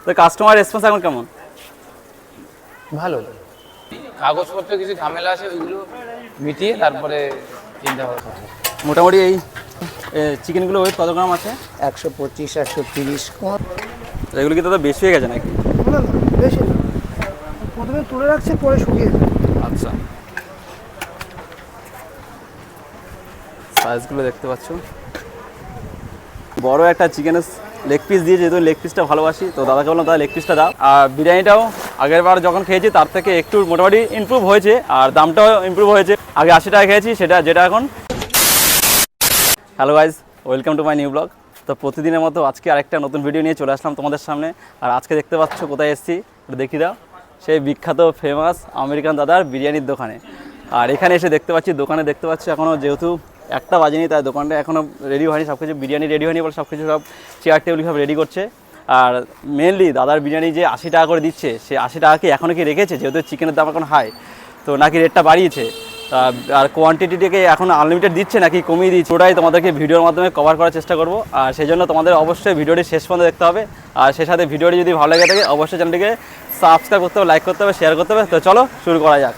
তো customer response এখন কেমন? ভালো। কাগজপত্র কিছু ঝামেলা আছে, ওইগুলো মিটিয়ে তারপরে চিন্তা ভাবনা। মোটামুটি এই চিকেনগুলো ওয়েট কত গ্রাম আছে? 125, 130। এগুলো কি দাদা বেশি হয়ে গেছে নাকি? না না, বেশি না, প্রথমে তুলে রাখছে পরে শুকিয়ে যায়। আচ্ছা, সাইজগুলো দেখতে পাচ্ছ, বড় একটা চিকেনের লেগ পিস দিয়ে, যেহেতু লেগ পিসটা ভালোবাসি তো দাদাকে বললাম দাদা লেগ পিসটা দাও। আর বিরিয়ানিটাও আগের বার যখন খেয়েছি তার থেকে একটু মোটামুটি ইমপ্রুভ হয়েছে, আর দামটাও ইমপ্রুভ হয়েছে। আগে 80 টাকা খেয়েছি, যেটা এখন। Hello guys, welcome to my new blog. তো প্রতিদিনের মতো আজকে আরেকটা নতুন ভিডিও নিয়ে চলে আসলাম তোমাদের সামনে। আর আজকে দেখতে পাচ্ছ কোথায় এসেছি, দেখিয়ে দাও, সেই বিখ্যাত ফেমাস আমেরিকান দাদার বিরিয়ানির দোকানে। আর এখানে এসে দেখতে পাচ্ছি, দোকানে দেখতে পাচ্ছি এখনও যেহেতু 1টা বাজেনি, তাই দোকানটা এখনও রেডি হয়নি, সব কিছু বিরিয়ানি রেডি হয়নি বলে সব কিছু সব চেয়ার টেবিল সব রেডি করছে। আর মেনলি দাদার বিরিয়ানি যে 80 টাকা করে দিচ্ছে, সে 80 টাকা কি এখনও কি রেখেছে, যেহেতু চিকেনের দাম এখন হাই, তো নাকি রেটটা বাড়িয়েছে, আর কোয়ান্টিটিটাকে এখন আনলিমিটেড দিচ্ছে নাকি কমিয়ে দিচ্ছে, ওটাই তোমাদেরকে ভিডিওর মাধ্যমে কভার করার চেষ্টা করব। আর সেই জন্য তোমাদের অবশ্যই ভিডিওটি শেষ পর্যন্ত দেখতে হবে। আর সেই সাথে ভিডিওটি যদি ভালো লেগে থাকে অবশ্যই চ্যানেলটিকে সাবস্ক্রাইব করতে হবে, লাইক করতে হবে, শেয়ার করতে হবে। তো চলো শুরু করা যাক।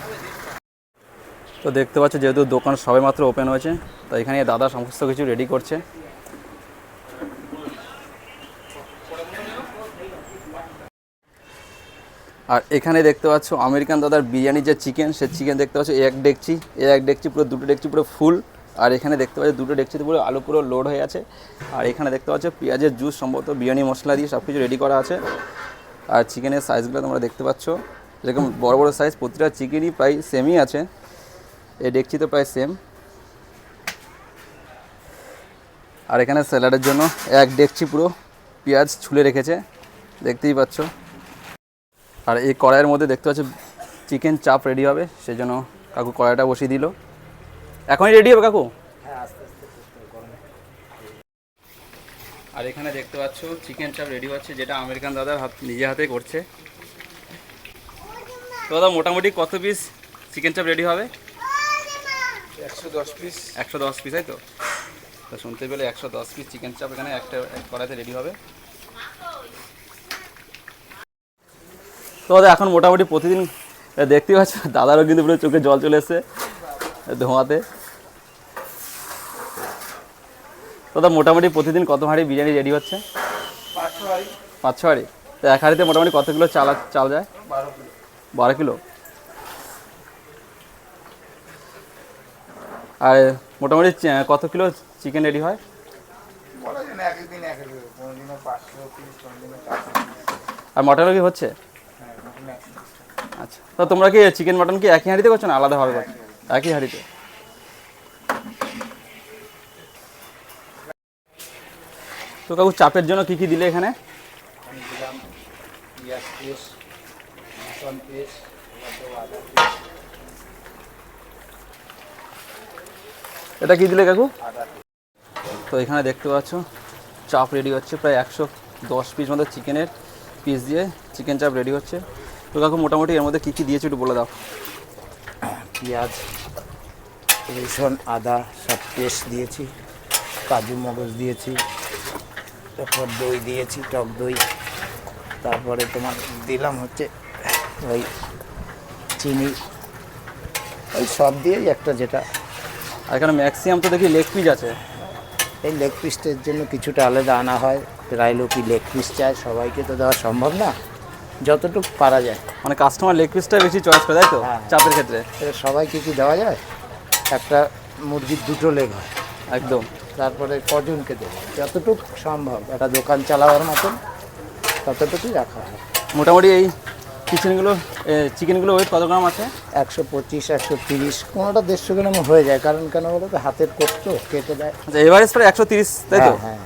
তো দেখতে পাচ্ছ যেহেতু দোকান সবে মাত্র ওপেন হয়েছে, তো এখানে দাদা সমস্ত কিছু রেডি করছে। আর এখানে দেখতে পাচ্ছ আমেরিকান দাদার বিরিয়ানির যে চিকেন, সে চিকেন দেখতে পাচ্ছ এক ডেকচি পুরো, 2টো ডেকচি পুরো ফুল। আর এখানে দেখতে পাচ্ছ 2টো ডেকচিতে পুরো আলু পুরো লোড হয়ে আছে। আর এখানে দেখতে পাচ্ছ পেঁয়াজের জুস, সম্ভবত বিরিয়ানি মশলা দিয়ে সব কিছু রেডি করা আছে। আর চিকেনের সাইজগুলো তোমরা দেখতে পাচ্ছ, যেরকম বড় বড় সাইজ, প্রতিটা চিকেনই প্রায় সেমই আছে, এই ডেকচি তো প্রায় সেম। আর এখানে স্যালাডের জন্য এক ডেকচি পুরো পেঁয়াজ ছুলে রেখেছে, দেখতেই পাচ্ছ। আর এই কড়াইয়ের মধ্যে দেখতে পাচ্ছ চিকেন চাপ রেডি হবে, সেই জন্য কাকু কড়াইটা বসিয়ে দিল। এখনই রেডি হবে কাকু? আর এখানে দেখতে পাচ্ছ চিকেন চাপ রেডি হচ্ছে, যেটা আমেরিকান দাদার নিজে হাতে করছে। তো দাদা মোটামুটি কত পিস চিকেন চাপ রেডি হবে? 110 পিস। 110 পিস, তাই তো? তো শুনতে পেলে 110 পিস চিকেন চাপ এখানে একটা কড়াইতে রেডি হবে। তো দাদা এখন মোটামুটি প্রতিদিন দেখতেই পাচ্ছ দাদারও কিন্তু পুরো চোখে জল চলে এসছে ধোঁয়াতে। তো দাদা মোটামুটি প্রতিদিন কত হাঁড়ি বিরিয়ানি রেডি হচ্ছে? 500 হাঁড়ি। তো এক হাঁড়িতে মোটামুটি কত কিলো চাল যায়? 12 কিলো। আর মোটামুটি কত কিলো চিকেন রেডি হয়? আর মটনও কি হচ্ছে? আচ্ছা, তো তোমরা কি চিকেন মটন কি একই হাঁড়িতে করছো না আলাদাভাবে করছো? একই হাঁড়িতে। তো কাকু চাপের জন্য কি কি দিলে এখানে? এটা কি দিলে কাকু? তো এখানে দেখতে পাচ্ছ চাপ রেডি হচ্ছে, প্রায় 110 পিস মতো চিকেনের পিস দিয়ে চিকেন চাপ রেডি হচ্ছে। তো কাকু মোটামুটি এর মধ্যে কী কী দিয়েছে একটু বলে দাও। পেঁয়াজ, রসুন, আদা সব পেস্ট দিয়েছি, কাজু মগজ দিয়েছি, তারপর দই দিয়েছি, টক দই, তারপরে তোমার দিলাম হচ্ছে ওই চিনি, ওই সব দিয়েই একটা যেটা। আর এখানে ম্যাক্সিমাম তো দেখি লেগ পিস আছে। এই লেগ পিসটার জন্য কিছুটা আলাদা আনা হয়, প্রায় লোকই লেগ পিস চায়, সবাইকে তো দেওয়া সম্ভব না, যতটুকু পারা যায়। মানে কাস্টমার লেগ পিসটাই বেশি চয়েস করে, তাই তো? হ্যাঁ। চাপের ক্ষেত্রে সবাইকে কি দেওয়া যায়? একটা মুরগির 2টো লেগ হয়, একদম। তারপরে কজনকে দেবে, যতটুকু সম্ভব একটা দোকান চালাবার মতন ততটুকুই রাখা হয়। মোটামুটি এই চিকেনগুলো ওয়েট কত গ্রাম আছে? 125, 130, কোনোটা 150 গ্রাম হয়ে যায়, কারণ কেন বলো তো, হাতের করতো কেটে দেয়। আচ্ছা, এভারেজ প্রায় 130, তাই তো? হ্যাঁ।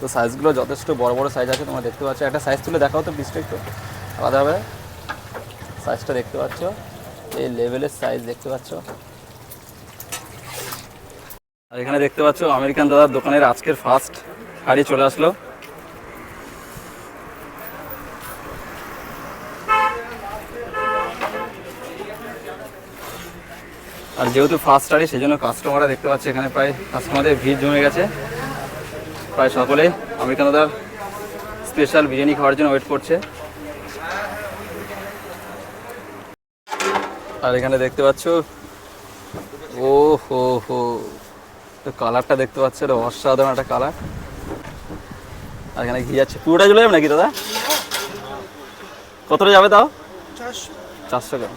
তো সাইজগুলো যথেষ্ট বড় বড় সাইজ আছে, তোমরা দেখতে পাচ্ছ। একটা সাইজ তুলে দেখাও তো পিসটা একটু আলাদাভাবে। সাইজটা দেখতে পাচ্ছ, এই লেভেলের সাইজ দেখতে পাচ্ছ। আর এখানে দেখতে পাচ্ছ আমেরিকান দাদার দোকানের আজকের ফার্স্ট হাঁড়ি চলে আসলো। আর যেহেতু ফার্স্ট হাঁড়ি সেই জন্য কাস্টমাররা দেখতে পাচ্ছে এখানে প্রায় কাস্টমারদের ভিড় জমে গেছে। প্রায় সকলেই আমেরিকান দাদার স্পেশাল বিরিয়ানি খাওয়ার জন্য ওয়েট করছে। আর এখানে দেখতে পাচ্ছ, ও হো হো, তো কালারটা দেখতে পাচ্ছ, এটা অসাধারণ একটা কালার। আর এখানে ঘি যাচ্ছে, পুরোটা চলে যাবে নাকি দাদা? কতটা যাবে তাও? 400 গ্রাম।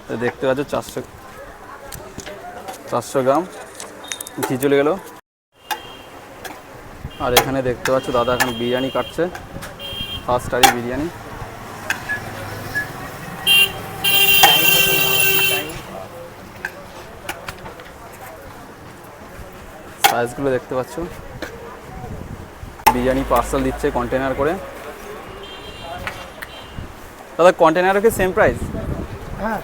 তো দেখতে পাচ্ছ 400 গ্রাম ঘি চলে গেল। আর এখানে দেখতে পাচ্ছ দাদা এখন বিরিয়ানি কাটছে, ফার্স্ট টারি বিরিয়ানি। সাইজগুলো দেখতে পাচ্ছ, বিরিয়ানি পার্সেল দিচ্ছে কন্টেনার করে। দাদা কন্টেনারও কি সেম প্রাইস? হ্যাঁ,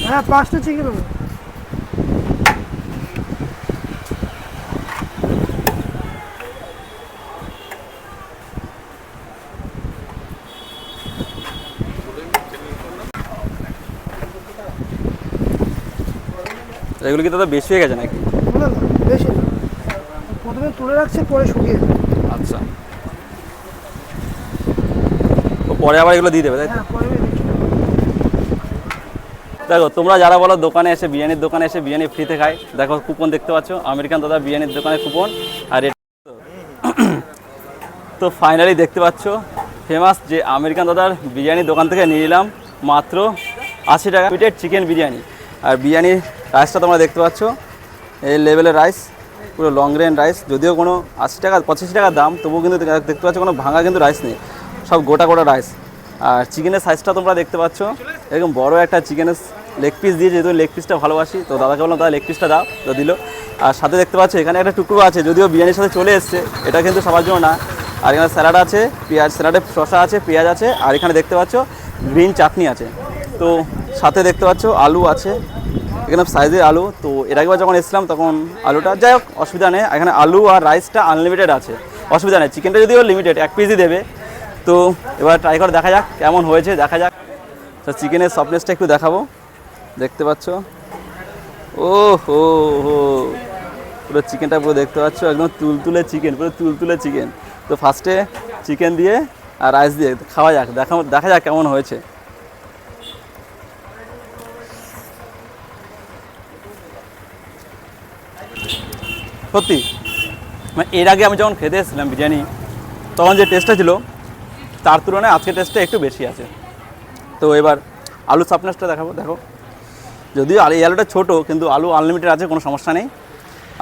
হ্যাঁ 5টা চিকেন হবে। এগুলো কি দাদা বেশি হয়ে গেছে নাকি? না না, বেশি না, প্রথমে তুলে রাখছে, পরে শুকিয়ে যাবে। আচ্ছা, তো পরে আবার এগুলো দিয়ে দেবে তাই তো? হ্যাঁ, পরে রেখে দেবো। দেখো তোমরা যারা বলো দোকানে এসে বিরিয়ানির দোকানে এসে বিরিয়ানি ফ্রিতে খাই, দেখো কুপন দেখতে পাচ্ছ, আমেরিকান দাদা বিরিয়ানির দোকানে কুপন। আর তো ফাইনালি দেখতে পাচ্ছ ফেমাস যে আমেরিকান দাদার বিরিয়ানির দোকান থেকে নিয়ে নিলাম মাত্র 80 টাকা প্লেটের চিকেন বিরিয়ানি। আর বিরিয়ানির রাইসটা তোমরা দেখতে পাচ্ছ, এই লেভেলের রাইস, পুরো লং রেঞ্জ রাইস। যদিও কোনো 80 টাকা 85 টাকা দাম, তবুও কিন্তু দেখতে পাচ্ছ কোনো ভাঙা কিন্তু রাইস নেই, সব গোটা গোটা রাইস। আর চিকেনের সাইজটা তোমরা দেখতে পাচ্ছ, এরকম বড় একটা চিকেনের লেগ পিস দিয়ে, যেহেতু লেগ পিসটা ভালোবাসি তো দাদাকে বললাম দাদা লেগ পিসটা দাও, তো দিল। আর সাথে দেখতে পাচ্ছ এখানে একটা টুকরো আছে, যদিও বিরিয়ানির সাথে চলে এসছে, এটা কিন্তু সবার জন্য না। আর এখানে স্যালাড আছে, পেঁয়াজ, স্যালাডে শসা আছে, পেঁয়াজ আছে, আর এখানে দেখতে পাচ্ছ গ্রিন চাটনি আছে। তো সাথে দেখতে পাচ্ছ আলু আছে, এখানে সাইজের আলু। তো এর আগেবার যখন এসেছিলাম তখন আলুটা, যাই হোক অসুবিধা নেই, এখানে আলু আর রাইসটা আনলিমিটেড আছে, অসুবিধা নেই। চিকেনটা যদিও লিমিটেড, 1 পিসই দেবে। তো এবার ট্রাই করে দেখা যাক কেমন হয়েছে, দেখা যাক। তো চিকেনের সফটনেসটা একটু দেখাবো, দেখতে পাচ্ছ, ও হো হো, পুরো চিকেনটা পুরো দেখতে পাচ্ছ, একদম তুলতুলে চিকেন, পুরো তুলতুলে চিকেন। তো ফার্স্টে চিকেন দিয়ে আর রাইস দিয়ে খাওয়া যাক, দেখা যাক কেমন হয়েছে। সত্যি মানে এর আগে আমি যখন খেতে এসেছিলাম বিরিয়ানি, তখন যে টেস্টটা ছিল তার তুলনায় আজকের টেস্টটা একটু বেশি আছে। তো এবার আলু সফটনেসটা দেখাবো, দেখো, যদিও এই আলুটা ছোটো কিন্তু আলু আনলিমিটেড আছে, কোনো সমস্যা নেই।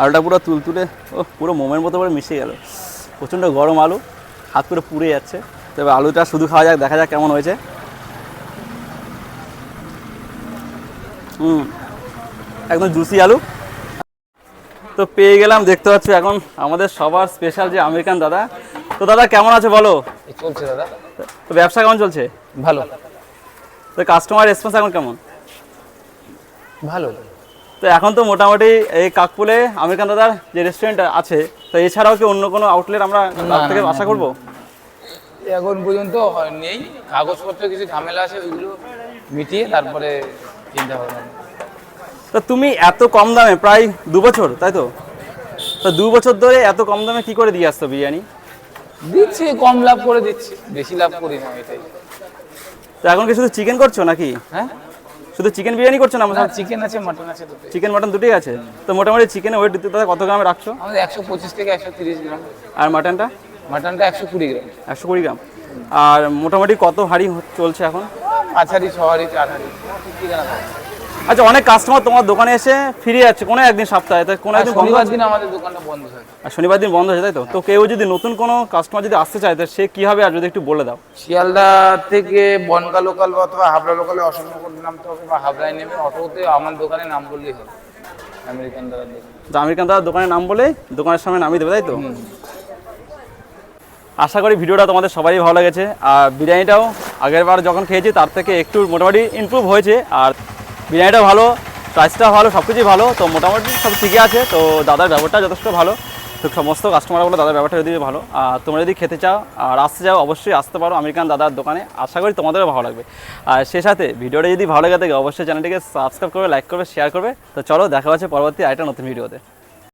আলুটা পুরো তুলতুলে, ও পুরো মোমের মতো করে মিশে গেল, প্রচণ্ড গরম আলু, হাত পুরো পুড়ে যাচ্ছে। তো এবার আলুটা শুধু খাওয়া যাক, দেখা যাক কেমন হয়েছে। একদম জুসি আলু। তো পেয়ে গেলাম, দেখতে পাচ্ছ এখন আমাদের সবার স্পেশাল যে আমেরিকান দাদা। তো দাদা কেমন আছে বলো? এই চলছে দাদা, তো ব্যবসা কেমন চলছে? ভালো তো কাস্টমার রেসপন্স এখন কেমন? ভালো। তো এখন তো মোটামুটি এই কাকপুলে আমেরিকান দাদার যে রেস্টুরেন্ট আছে, তো এছাড়াও কি অন্য কোনো আউটলেট আমরা তার থেকে আশা করব? এখন পর্যন্ত নেই, কাগজপত্র কিছু ঝামেলা আছে, ওইগুলো মিটিয়ে তারপরে চিন্তা ভাবনা। তো তুমি এত কম দামে, প্রায় 2 বছর তাই তো? তো 2 বছর ধরে এত কম দামে কি করে দিয়ে আসতো বিরিয়ানি? দিচ্ছি, কম লাভ করে দিচ্ছি, বেশি লাভ করি না, এটাই। তো এখন কি শুধু চিকেন করছো নাকি? হ্যাঁ, শুধু চিকেন বিরিয়ানি করছো না? না, চিকেন আছে, মাটন আছে, দুটোই। চিকেন মাটন দুটোই আছে। তো মোটামুটি চিকেনের ওয়েট দিতে কত গ্রামে রাখছো? আমাদের 125 থেকে 130 গ্রাম। আর মাটনটা? মাটনটা 120 গ্রাম। 120 গ্রাম। আর মোটামুটি কত হাঁড়ি চলছে এখন? 5 হাঁড়ি, 6 হাঁড়ি, 4 হাঁড়ি, ঠিক আছে। আচ্ছা, অনেক কাস্টমার তোমার দোকানে এসে ফিরে যাচ্ছে কোনো একদিন সপ্তাহে, তাই কোনো একদিন বন্ধ শনিবার আছে? দিন আমাদের দোকানটা বন্ধ থাকে। আর শনিবার দিন বন্ধ হয়ে যায় তাই তো? তো কেউ যদি নতুন কোনো কাস্টমার যদি আসতে চায়, তো সে কীভাবে, আর যদি একটু বলে দাও। শিয়ালদা থেকে বনগা লোকাল অথবা হাবড়া লোকালে অশোকনগর নামতে হবে, বা হাবড়ায় নেমে অটোতে আমার দোকানে নাম বললেই হবে, আমেরিকান দাদার দোকান। তো আমেরিকান দাদার দোকানের নাম বলে দোকানের সামনে নামিয়ে দেবে তাই তো? আশা করি ভিডিওটা তোমাদের সবারই ভালো লেগেছে। আর বিরিয়ানিটাও আগেরবার যখন খেয়েছি তার থেকে একটু মোটামুটি ইমপ্রুভ হয়েছে। আর বিরিয়ানিটা ভালো, প্রাইসটা ভালো, সব কিছুই ভালো। তো মোটামুটি সব ঠিকই আছে। তো দাদার ব্যবহারটা যথেষ্ট ভালো। তো সমস্ত কাস্টমার বলে দাদার ব্যাপারটা যদি ভালো, আর তোমরা যদি খেতে চাও আর আসতে চাও অবশ্যই আসতে পারো আমেরিকান দাদার দোকানে। আশা করি তোমাদেরও ভালো লাগবে। আর সে সাথে ভিডিওটা যদি ভালো লাগে থাকে অবশ্যই চ্যানেলটিকে সাবস্ক্রাইব করবে, লাইক করবে, শেয়ার করবে। তো চলো দেখা হচ্ছে পরবর্তী আরেকটা নতুন ভিডিওতে।